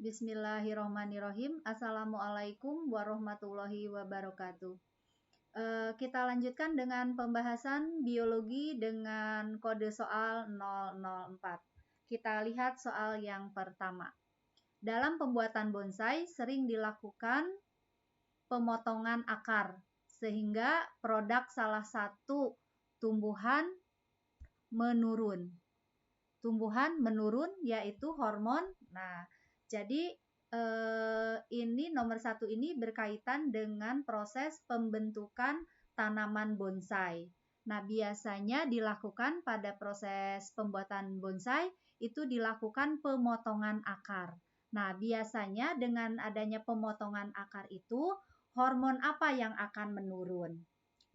Bismillahirrohmanirrohim. Assalamualaikum warahmatullahi wabarakatuh. Kita lanjutkan dengan pembahasan biologi dengan kode soal 004. Kita lihat soal yang pertama. Dalam pembuatan bonsai sering dilakukan pemotongan akar sehingga produk salah satu tumbuhan menurun. Tumbuhan menurun yaitu hormon. Nah, jadi ini nomor 1 ini berkaitan dengan proses pembentukan tanaman bonsai. Nah, biasanya dilakukan pada proses pembuatan bonsai itu dilakukan pemotongan akar. Nah, biasanya dengan adanya pemotongan akar itu hormon apa yang akan menurun?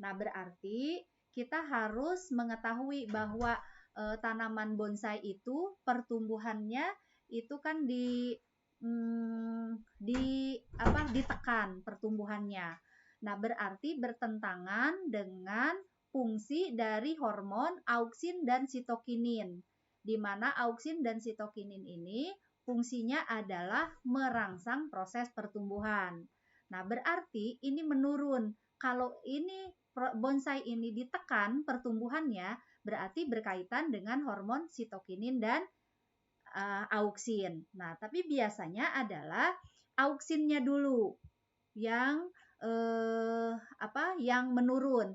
Nah, berarti kita harus mengetahui bahwa tanaman bonsai itu pertumbuhannya itu kan ditekan pertumbuhannya. Nah, berarti bertentangan dengan fungsi dari hormon auksin dan sitokinin, di mana auksin dan sitokinin ini fungsinya adalah merangsang proses pertumbuhan. Nah, berarti ini menurun. Kalau ini bonsai ini ditekan pertumbuhannya, berarti berkaitan dengan hormon sitokinin dan auksin. Nah, tapi biasanya adalah auksinnya dulu yang yang menurun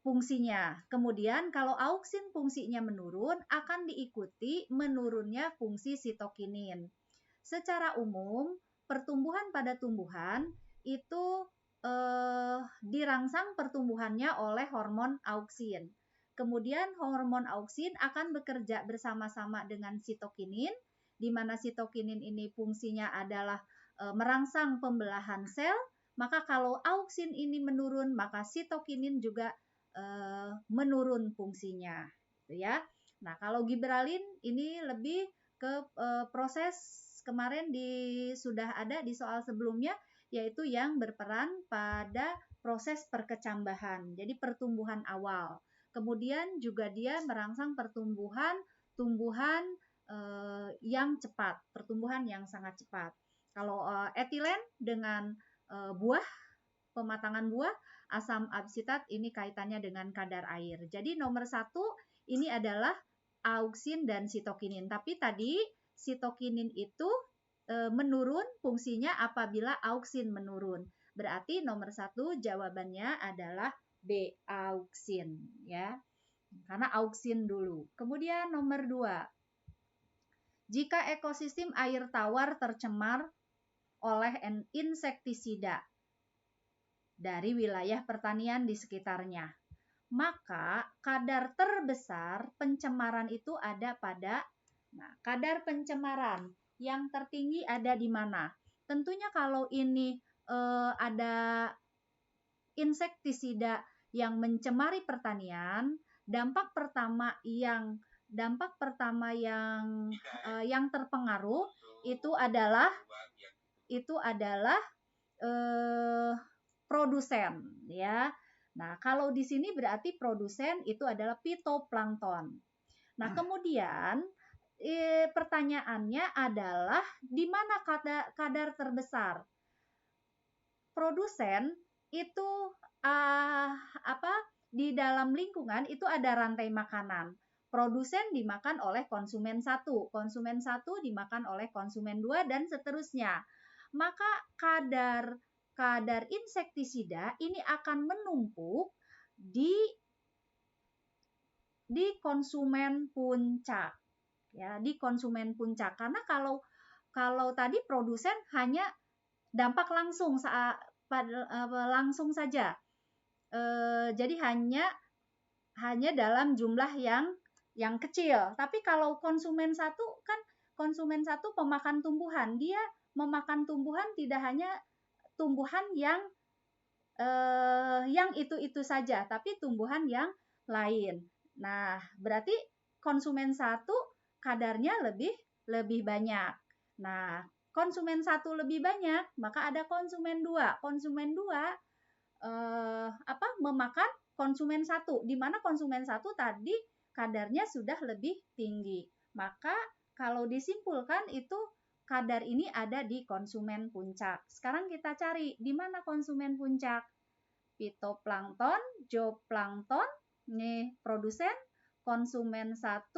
fungsinya. Kemudian kalau auksin fungsinya menurun akan diikuti menurunnya fungsi sitokinin. Secara umum, pertumbuhan pada tumbuhan itu dirangsang pertumbuhannya oleh hormon auksin. Kemudian hormon auksin akan bekerja bersama-sama dengan sitokinin, di mana sitokinin ini fungsinya adalah merangsang pembelahan sel. Maka kalau auksin ini menurun, maka sitokinin juga menurun fungsinya, gitu ya. Nah, kalau giberalin ini lebih ke proses kemarin sudah ada di soal sebelumnya, yaitu yang berperan pada proses perkecambahan, jadi pertumbuhan awal. Kemudian juga dia merangsang pertumbuhan yang cepat, pertumbuhan yang sangat cepat. Kalau etilen dengan buah, pematangan buah, asam absitat ini kaitannya dengan kadar air. Jadi nomor 1 ini adalah auksin dan sitokinin. Tapi tadi sitokinin itu menurun fungsinya apabila auksin menurun. Berarti nomor 1 jawabannya adalah B, auksin, ya. Karena auksin dulu. Kemudian nomor 2. Jika ekosistem air tawar tercemar oleh insektisida dari wilayah pertanian di sekitarnya, maka kadar terbesar pencemaran itu ada pada kadar pencemaran yang tertinggi ada di mana? Tentunya kalau ini ada insektisida yang mencemari pertanian, dampak pertama yang terpengaruh itu adalah produsen, ya. Nah, kalau di sini berarti produsen itu adalah fitoplankton. Nah, kemudian pertanyaannya adalah di mana kadar terbesar? Produsen itu di dalam lingkungan itu ada rantai makanan. Produsen dimakan oleh konsumen 1, konsumen 1 dimakan oleh konsumen 2 dan seterusnya. Maka kadar insektisida ini akan menumpuk di konsumen puncak, ya, di konsumen puncak. Karena kalau tadi produsen hanya dampak langsung saja, jadi hanya dalam jumlah yang kecil. Tapi kalau konsumen 1 kan konsumen 1 pemakan tumbuhan, dia memakan tumbuhan tidak hanya tumbuhan yang itu saja, tapi tumbuhan yang lain. Nah, berarti konsumen 1 kadarnya lebih banyak. Nah, konsumen 1 lebih banyak, maka ada konsumen 2. Konsumen 2 memakan konsumen 1, di mana konsumen 1 tadi kadarnya sudah lebih tinggi. Maka kalau disimpulkan itu kadar ini ada di konsumen puncak. Sekarang kita cari di mana konsumen puncak. Fitoplankton, zooplankton, nih produsen, konsumen 1,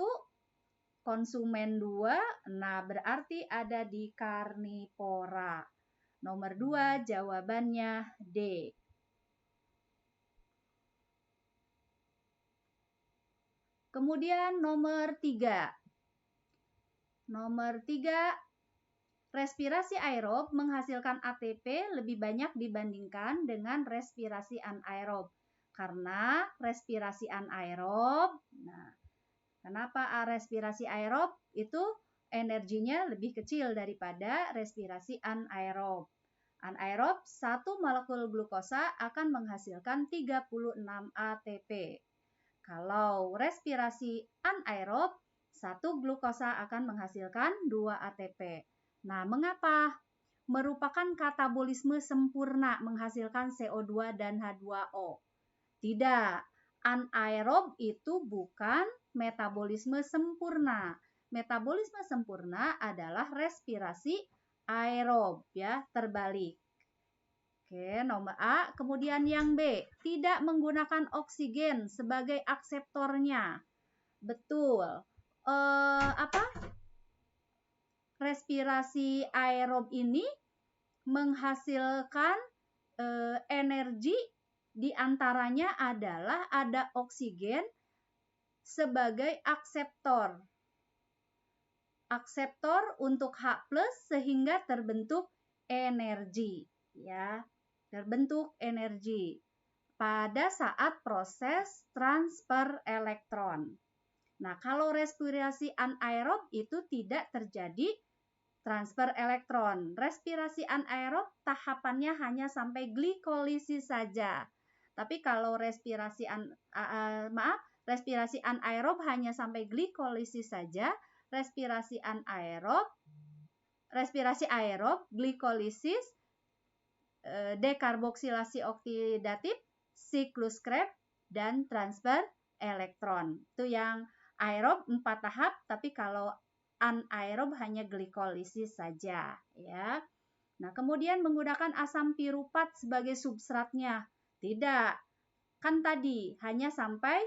konsumen 2, nah berarti ada di karnivora. Nomor 2 jawabannya D. Kemudian nomor 3. Nomor 3, respirasi aerob menghasilkan ATP lebih banyak dibandingkan dengan respirasi anaerob. Karena respirasi anaerob, nah, kenapa respirasi aerob itu energinya lebih kecil daripada respirasi anaerob. Anaerob, 1 molekul glukosa akan menghasilkan 36 ATP. Kalau respirasi anaerob, 1 glukosa akan menghasilkan 2 ATP. Nah, mengapa? Merupakan katabolisme sempurna menghasilkan CO2 dan H2O. Tidak, anaerob itu bukan metabolisme sempurna. Metabolisme sempurna adalah respirasi aerob, ya, terbalik. Oke, nomor A. Kemudian yang B, tidak menggunakan oksigen sebagai akseptornya. Betul. Respirasi aerob ini menghasilkan energi, diantaranya adalah ada oksigen sebagai akseptor. Akseptor untuk H+ sehingga terbentuk energi, ya. Terbentuk energi pada saat proses transfer elektron. Nah, kalau respirasi anaerob itu tidak terjadi transfer elektron. Respirasi anaerob tahapannya hanya sampai glikolisis saja. Tapi kalau respirasi anaerob hanya sampai glikolisis saja. Respirasi aerob, glikolisis, dekarboksilasi oksidatif, siklus Krebs, dan transfer elektron. Itu yang aerob 4 tahap, tapi kalau anaerob hanya glikolisis saja, ya. Nah, kemudian menggunakan asam piruvat sebagai substratnya. Tidak. Kan tadi hanya sampai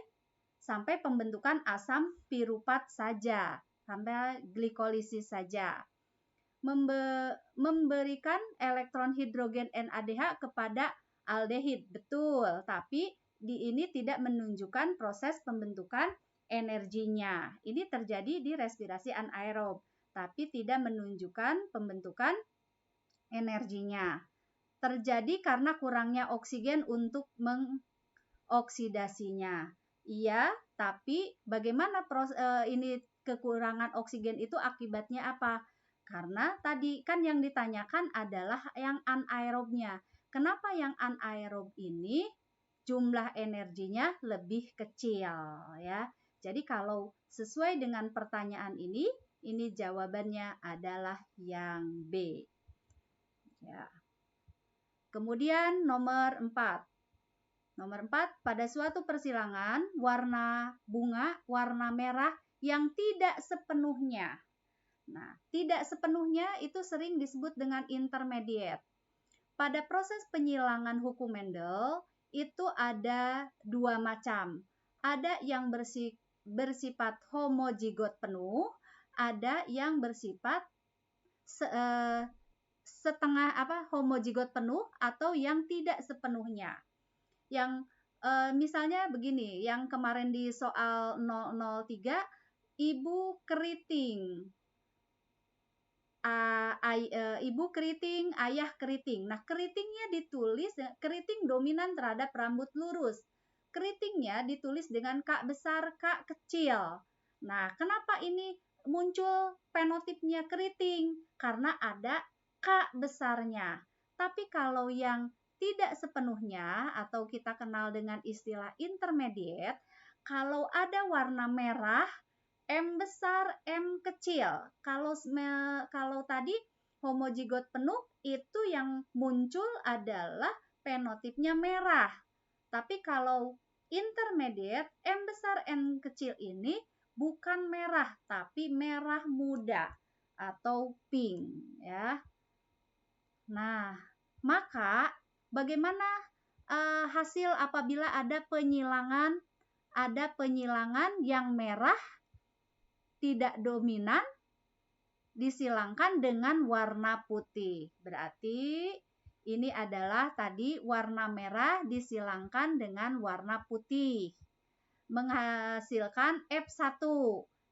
pembentukan asam piruvat saja, sampai glikolisis saja. Memberikan elektron hidrogen NADH kepada aldehid, betul, tapi di ini tidak menunjukkan proses pembentukan energinya. Ini terjadi di respirasi anaerob, tapi tidak menunjukkan pembentukan energinya. Terjadi karena kurangnya oksigen untuk mengoksidasinya. Iya, tapi bagaimana ini kekurangan oksigen itu akibatnya apa? Karena tadi kan yang ditanyakan adalah yang anaerobnya. Kenapa yang anaerob ini jumlah energinya lebih kecil, ya? Jadi kalau sesuai dengan pertanyaan ini jawabannya adalah yang B. Ya. Kemudian nomor 4. Nomor 4, pada suatu persilangan warna bunga warna merah yang tidak sepenuhnya. Nah, tidak sepenuhnya itu sering disebut dengan intermediate. Pada proses penyilangan hukum Mendel itu ada 2 macam. Ada yang bersifat homozigot penuh, ada yang bersifat setengah homozigot penuh atau yang tidak sepenuhnya. Yang misalnya begini, yang kemarin di soal 003, ibu keriting. Ibu keriting, ayah keriting. Nah, keritingnya ditulis, keriting dominan terhadap rambut lurus. Keritingnya ditulis dengan K besar, K kecil. Nah, kenapa ini muncul fenotipnya keriting? Karena ada K besarnya. Tapi kalau yang tidak sepenuhnya atau kita kenal dengan istilah intermediate, kalau ada warna merah, M besar, M kecil. Kalau tadi homozigot penuh itu yang muncul adalah fenotipnya merah. Tapi kalau intermediate, M besar, M kecil ini bukan merah, tapi merah muda. atau pink ya. Nah, maka bagaimana hasil apabila ada penyilangan yang merah tidak dominan disilangkan dengan warna putih. Berarti ini adalah tadi warna merah disilangkan dengan warna putih. Menghasilkan F1.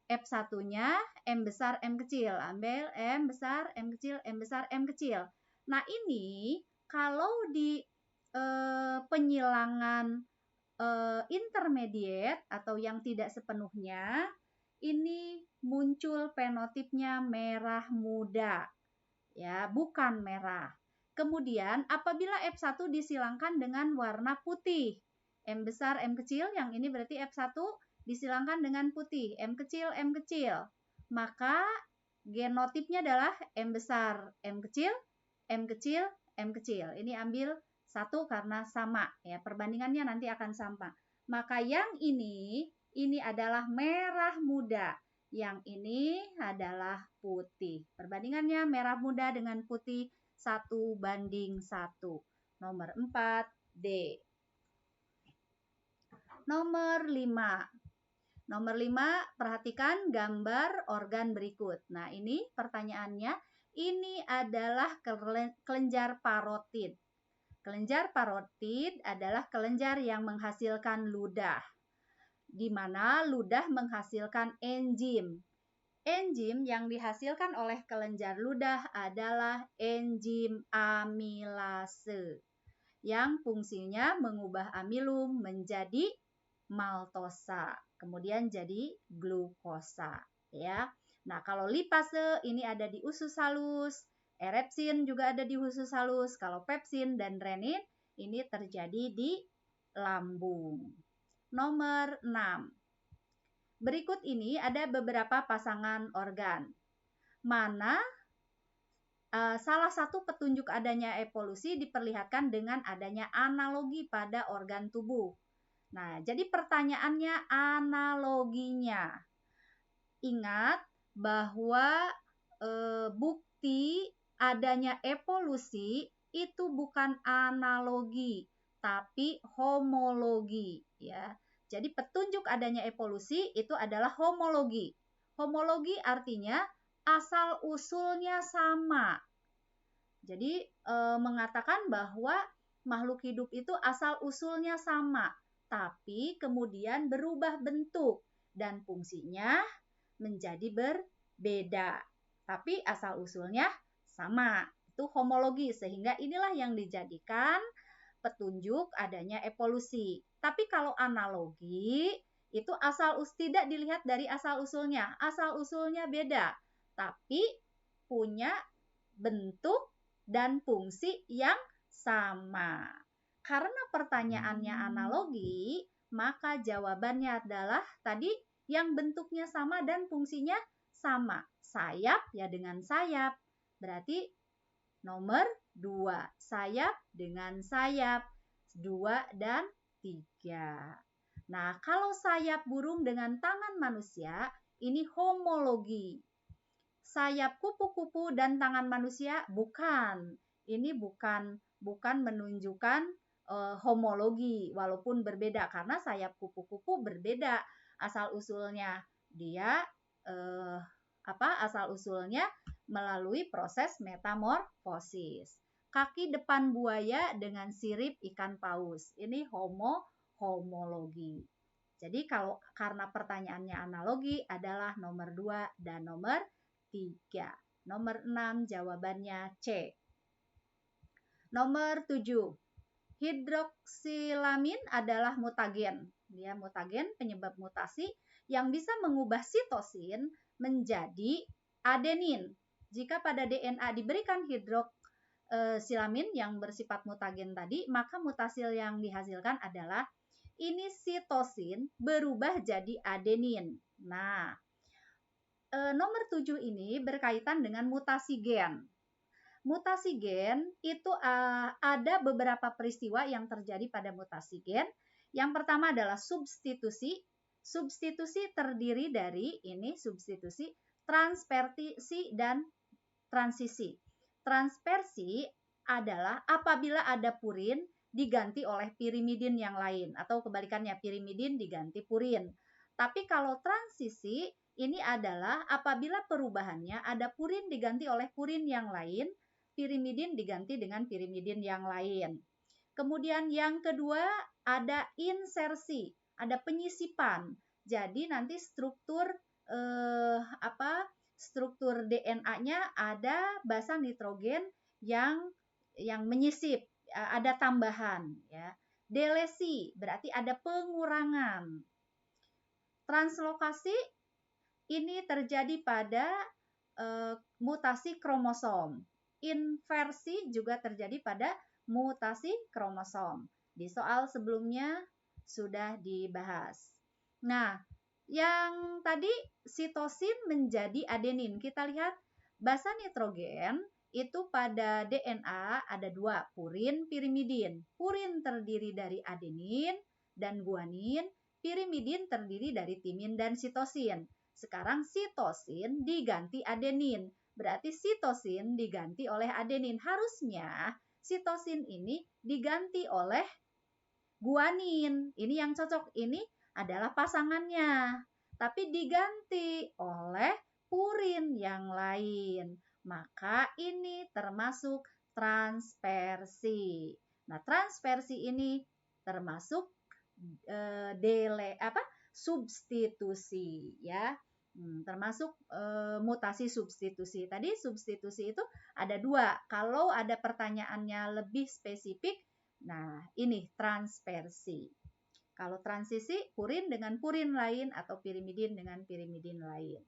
F1-nya M besar, M kecil. Ambil M besar, M kecil, M besar, M kecil. Nah, ini kalau di penyilangan intermediate atau yang tidak sepenuhnya, ini muncul fenotipnya merah muda. Ya, bukan merah. Kemudian apabila F1 disilangkan dengan warna putih, M besar, M kecil, yang ini berarti F1 disilangkan dengan putih, M kecil, maka genotipnya adalah M besar, M kecil, M kecil, M kecil. Ini ambil satu karena sama, ya perbandingannya nanti akan sama. Maka yang ini adalah merah muda, yang ini adalah putih. Perbandingannya merah muda dengan putih 1:1. Nomor 4 D. Nomor 5, perhatikan gambar organ berikut. Nah, ini pertanyaannya, ini adalah kelenjar parotid. Kelenjar parotid adalah kelenjar yang menghasilkan ludah, di mana ludah menghasilkan enzim. Enzim yang dihasilkan oleh kelenjar ludah adalah enzim amilase, yang fungsinya mengubah amilum menjadi maltosa, kemudian jadi glukosa, ya. Nah, kalau lipase ini ada di usus halus, erepsin juga ada di usus halus. Kalau pepsin dan renin ini terjadi di lambung. Nomor 6. Berikut ini ada beberapa pasangan organ. Mana salah satu petunjuk adanya evolusi diperlihatkan dengan adanya analogi pada organ tubuh. Nah, jadi pertanyaannya analoginya. Ingat bahwa bukti adanya evolusi itu bukan analogi, tapi homologi, ya. Jadi petunjuk adanya evolusi itu adalah homologi. Homologi artinya asal usulnya sama. Jadi mengatakan bahwa makhluk hidup itu asal usulnya sama, tapi kemudian berubah bentuk dan fungsinya menjadi berbeda. Tapi asal usulnya sama. Itu homologi, sehingga inilah yang dijadikan petunjuk adanya evolusi. Tapi kalau analogi itu tidak dilihat dari asal usulnya. Asal usulnya beda, tapi punya bentuk dan fungsi yang sama. Karena pertanyaannya analogi, maka jawabannya adalah tadi yang bentuknya sama dan fungsinya sama. Sayap ya dengan sayap. Berarti nomor 2. Sayap dengan sayap. 2 dan 3. Nah, kalau sayap burung dengan tangan manusia, ini homologi. Sayap kupu-kupu dan tangan manusia bukan. Ini bukan menunjukkan homologi, walaupun berbeda, karena sayap kupu-kupu berbeda asal usulnya. Dia asal usulnya melalui proses metamorfosis. Kaki depan buaya dengan sirip ikan paus. Ini homologi. Jadi karena pertanyaannya analogi adalah nomor 2 dan nomor 3. Nomor 6 jawabannya C. Nomor 7. Hidroksilamin adalah mutagen. Dia mutagen penyebab mutasi yang bisa mengubah sitosin menjadi adenin. Jika pada DNA diberikan hidroksilamin yang bersifat mutagen tadi, maka mutasi yang dihasilkan adalah ini sitosin berubah jadi adenin. Nah, nomor 7 ini berkaitan dengan mutasi gen. Mutasi gen itu ada beberapa peristiwa yang terjadi pada mutasi gen. Yang pertama adalah substitusi. Substitusi terdiri dari substitusi transpersi dan transisi. Transpersi adalah apabila ada purin diganti oleh pirimidin yang lain, atau kebalikannya, pirimidin diganti purin. Tapi kalau transisi ini adalah apabila perubahannya ada purin diganti oleh purin yang lain, pirimidin diganti dengan pirimidin yang lain. Kemudian yang kedua ada insersi, ada penyisipan. Jadi nanti struktur struktur DNA-nya ada basa nitrogen yang menyisip, ada tambahan ya. Delesi berarti ada pengurangan. Translokasi ini terjadi pada mutasi kromosom. Inversi juga terjadi pada mutasi kromosom. Di soal sebelumnya sudah dibahas. Nah, yang tadi sitosin menjadi adenin. Kita lihat basa nitrogen itu pada DNA ada dua, purin, pirimidin. Purin terdiri dari adenin dan guanin, pirimidin terdiri dari timin dan sitosin. Sekarang sitosin diganti adenin. Berarti sitosin diganti oleh adenin. Harusnya sitosin ini diganti oleh guanin. Ini yang cocok. Ini adalah pasangannya. Tapi diganti oleh purin yang lain. Maka ini termasuk transversi. Nah, transversi ini termasuk substitusi ya. Termasuk mutasi substitusi. Tadi substitusi itu ada dua. Kalau ada pertanyaannya lebih spesifik, nah ini transversi. Kalau transisi, purin dengan purin lain atau pirimidin dengan pirimidin lain.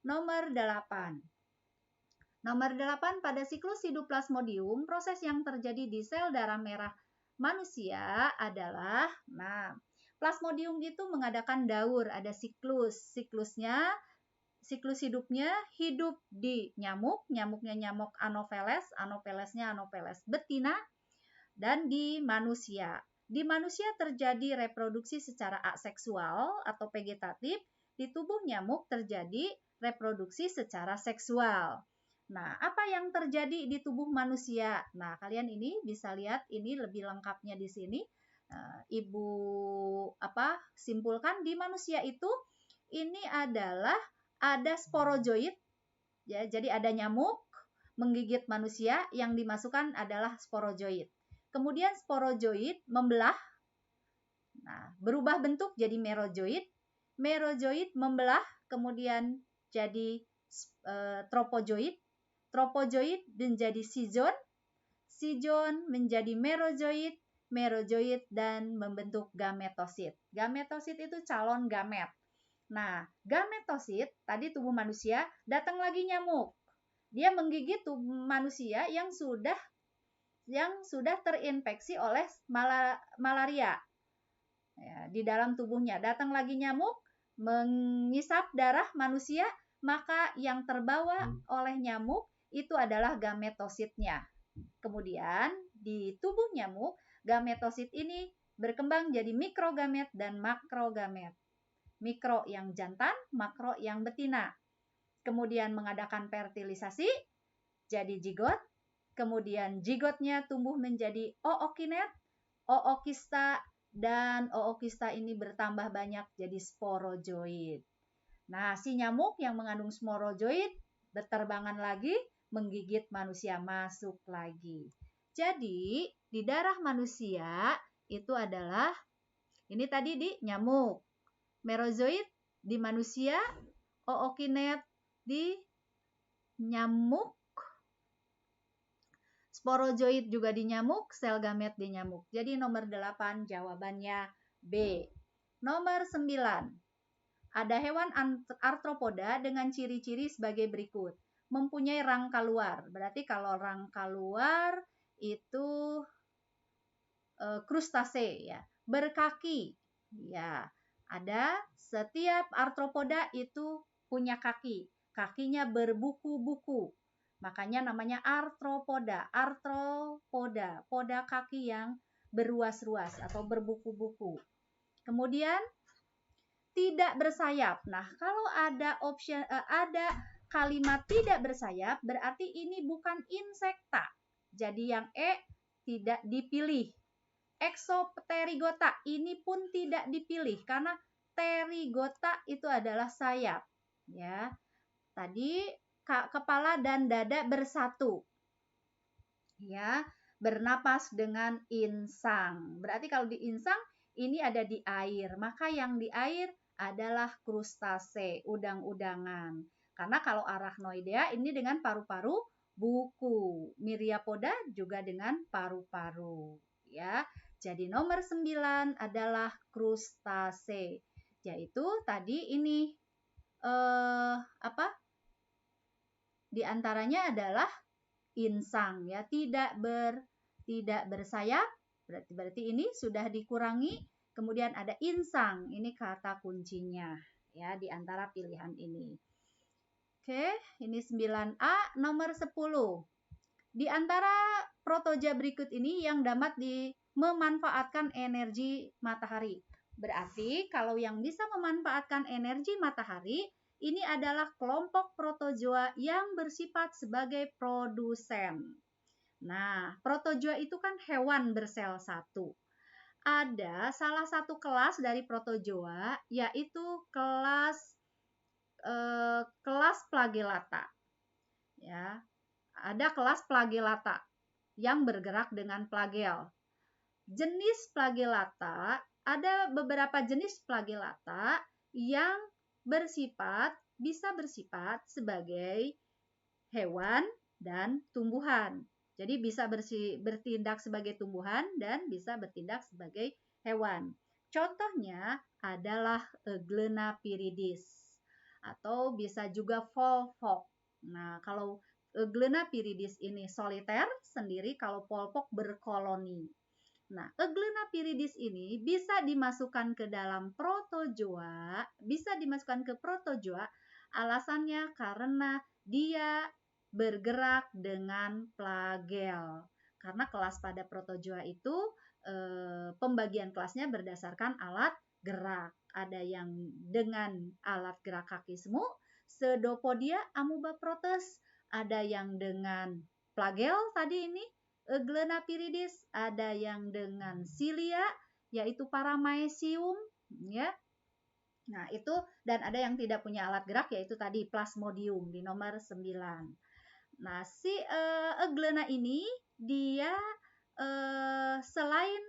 Nomor 8. Nomor 8, pada siklus hidup plasmodium, proses yang terjadi di sel darah merah manusia adalah, plasmodium itu mengadakan daur, ada siklus. Siklus hidupnya hidup di nyamuk, nyamuknya nyamuk Anopheles, Anophelesnya Anopheles betina, dan di manusia. Di manusia terjadi reproduksi secara aseksual atau vegetatif, di tubuh nyamuk terjadi reproduksi secara seksual. Nah, apa yang terjadi di tubuh manusia? Nah, kalian ini bisa lihat ini lebih lengkapnya di sini. Ibu simpulkan di manusia itu ini adalah ada sporozoid ya. Jadi ada nyamuk menggigit manusia, yang dimasukkan adalah sporozoid. Kemudian sporozoid membelah. Nah, berubah bentuk jadi merozoid. Merozoid membelah kemudian jadi tropozoid. Tropozoid menjadi sizon, sizon menjadi merozoid, merozoid dan membentuk gametosit. Gametosit itu calon gamet. Nah, gametosit tadi tubuh manusia, datang lagi nyamuk. Dia menggigit tubuh manusia yang sudah terinfeksi oleh malaria. Ya, di dalam tubuhnya datang lagi nyamuk, mengisap darah manusia, maka yang terbawa oleh nyamuk itu adalah gametositnya. Kemudian di tubuh nyamuk, gametosit ini berkembang jadi mikrogamet dan makrogamet. Mikro yang jantan, makro yang betina. Kemudian mengadakan fertilisasi, jadi zigot. Kemudian zigotnya tumbuh menjadi ookinet, ookista, dan ookista ini bertambah banyak jadi sporozoid. Nah, si nyamuk yang mengandung sporozoid berterbangan lagi, menggigit manusia, masuk lagi. Jadi, di darah manusia itu adalah, ini tadi di nyamuk, merozoid di manusia, ookinet di nyamuk, sporozoid juga di nyamuk, sel gamet di nyamuk. Jadi nomor 8 jawabannya B. Nomor 9. Ada hewan arthropoda dengan ciri-ciri sebagai berikut. Mempunyai rangka luar. Berarti kalau rangka luar itu krustase ya. Berkaki. Ya, ada setiap arthropoda itu punya kaki. Kakinya berbuku-buku. Makanya namanya arthropoda. Arthropoda, poda kaki yang beruas-ruas atau berbuku-buku. Kemudian tidak bersayap. Nah, kalau ada kalimat tidak bersayap berarti ini bukan insekta. Jadi yang E tidak dipilih. Exopterygota ini pun tidak dipilih karena pterygota itu adalah sayap. Ya, tadi kepala dan dada bersatu. Ya, bernapas dengan insang. Berarti kalau di insang ini ada di air, maka yang di air adalah krustase, udang-udangan. Karena kalau arachnoidea ini dengan paru-paru buku, Myriapoda juga dengan paru-paru, ya. Jadi nomor 9 adalah krustase, yaitu tadi ini di antaranya adalah insang, ya, tidak bersayap, berarti ini sudah dikurangi. Kemudian ada insang, ini kata kuncinya, ya, di antara pilihan ini. Oke, ini 9A. Nomor 10. Di antara protozoa berikut ini yang dapat memanfaatkan energi matahari. Berarti kalau yang bisa memanfaatkan energi matahari, ini adalah kelompok protozoa yang bersifat sebagai produsen. Nah, protozoa itu kan hewan bersel satu. Ada salah satu kelas dari protozoa, yaitu kelas flagellata. Ya, ada kelas flagellata yang bergerak dengan flagel. Jenis flagellata, ada beberapa jenis flagellata yang bisa bersifat sebagai hewan dan tumbuhan. Jadi bisa bertindak sebagai tumbuhan dan bisa bertindak sebagai hewan. Contohnya adalah Euglena viridis atau bisa juga Volvox. Nah, kalau Euglena viridis ini soliter sendiri, kalau Volvox berkoloni. Nah, Euglena viridis ini bisa dimasukkan ke dalam protozoa, alasannya karena dia bergerak dengan flagel. Karena kelas pada protozoa itu pembagian kelasnya berdasarkan alat gerak. Ada yang dengan alat gerak kaki semu, Pseudopodia amoeba protes, ada yang dengan flagel tadi ini, Euglena viridis, ada yang dengan cilia, yaitu Paramecium, ya. Nah, itu, dan ada yang tidak punya alat gerak, yaitu tadi Plasmodium di nomor 9. Nah, si Euglena ini, dia selain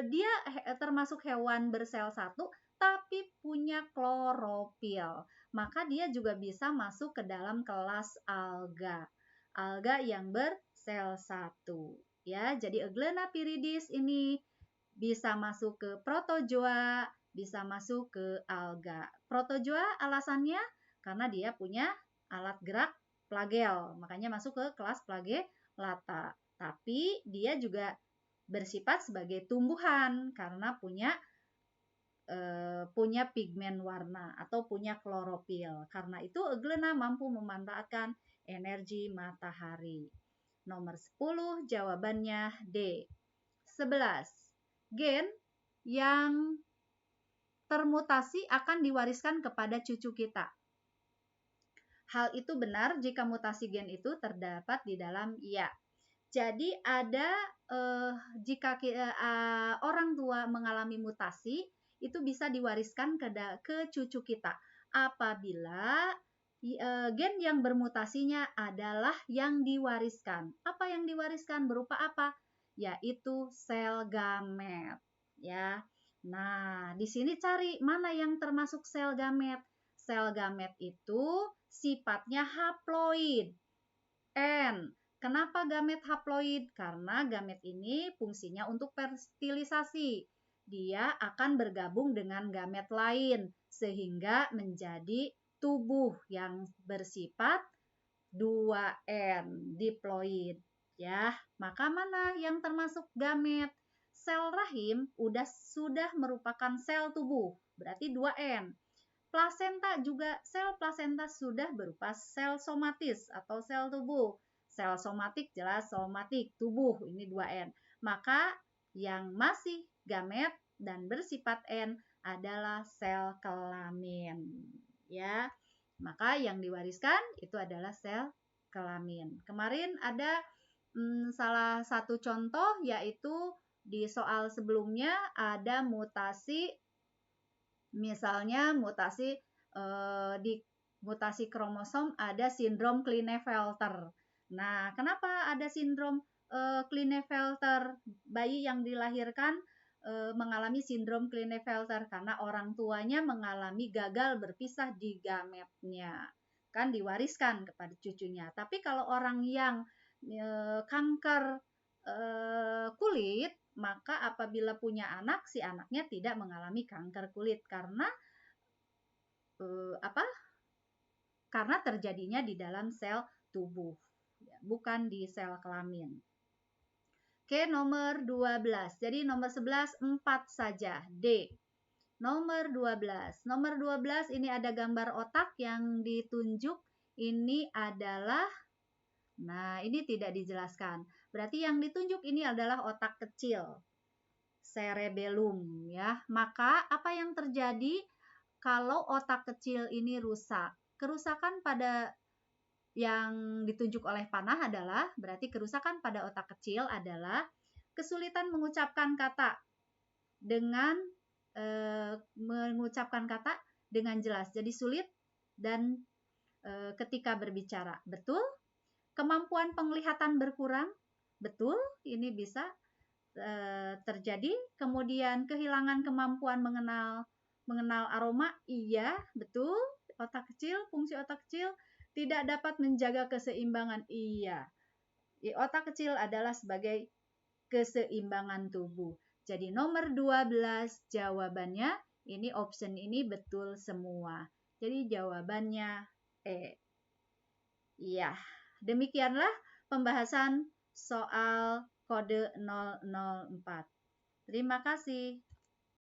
dia termasuk hewan bersel satu, tapi punya klorofil. Maka dia juga bisa masuk ke dalam kelas alga. Alga yang bersel satu. Ya, jadi Euglena viridis ini bisa masuk ke protozoa, bisa masuk ke alga. Protozoa alasannya karena dia punya alat gerak flagel, makanya masuk ke kelas flagellata. Tapi dia juga bersifat sebagai tumbuhan karena punya pigmen warna atau punya klorofil. Karena itu Euglena mampu memanfaatkan energi matahari. Nomor 10 jawabannya D. 11. Gen yang termutasi akan diwariskan kepada cucu kita. Hal itu benar jika mutasi gen itu terdapat di dalam iya. Jadi ada jika orang tua mengalami mutasi, itu bisa diwariskan ke cucu kita apabila gen yang bermutasinya adalah yang diwariskan. Apa yang diwariskan berupa apa? Yaitu sel gamet, ya. Nah, di sini cari mana yang termasuk sel gamet. Sel gamet itu sifatnya haploid. N. Kenapa gamet haploid? Karena gamet ini fungsinya untuk fertilisasi. Dia akan bergabung dengan gamet lain sehingga menjadi tubuh yang bersifat 2N, diploid. Ya, maka mana yang termasuk gamet? Sel rahim sudah merupakan sel tubuh, berarti 2N. Plasenta juga, sel plasenta sudah berupa sel somatis atau sel tubuh. Sel somatik jelas somatik, tubuh, ini 2N. Maka yang masih gamet dan bersifat N adalah sel kelamin. Ya. Maka yang diwariskan itu adalah sel kelamin. Kemarin ada salah satu contoh yaitu di soal sebelumnya ada mutasi, misalnya mutasi di mutasi kromosom ada sindrom Klinefelter. Nah, kenapa ada sindrom Klinefelter? Bayi yang dilahirkan mengalami sindrom Klinefelter karena orang tuanya mengalami gagal berpisah di gametnya. Kan diwariskan kepada cucunya. Tapi kalau orang yang kanker kulit, maka apabila punya anak, si anaknya tidak mengalami kanker kulit karena apa? Karena terjadinya di dalam sel tubuh, bukan di sel kelamin. Oke, nomor 12. Jadi nomor 11 4 saja. D. Nomor 12. Nomor 12 ini ada gambar otak yang ditunjuk. Ini adalah, nah ini tidak dijelaskan. Berarti yang ditunjuk ini adalah otak kecil, cerebellum ya. Maka apa yang terjadi kalau otak kecil ini rusak? Kerusakan pada yang ditunjuk oleh panah adalah, berarti kerusakan pada otak kecil adalah kesulitan mengucapkan kata dengan mengucapkan kata dengan jelas. Jadi sulit dan ketika berbicara. Betul? Kemampuan penglihatan berkurang. Betul? Ini bisa terjadi. Kemudian kehilangan kemampuan mengenal aroma. Iya, betul. Otak kecil, fungsi otak kecil tidak dapat menjaga keseimbangan. Iya. Otak kecil adalah sebagai keseimbangan tubuh. Jadi nomor 12 jawabannya, ini option ini betul semua. Jadi jawabannya E. Iya. Demikianlah pembahasan soal kode 004. Terima kasih.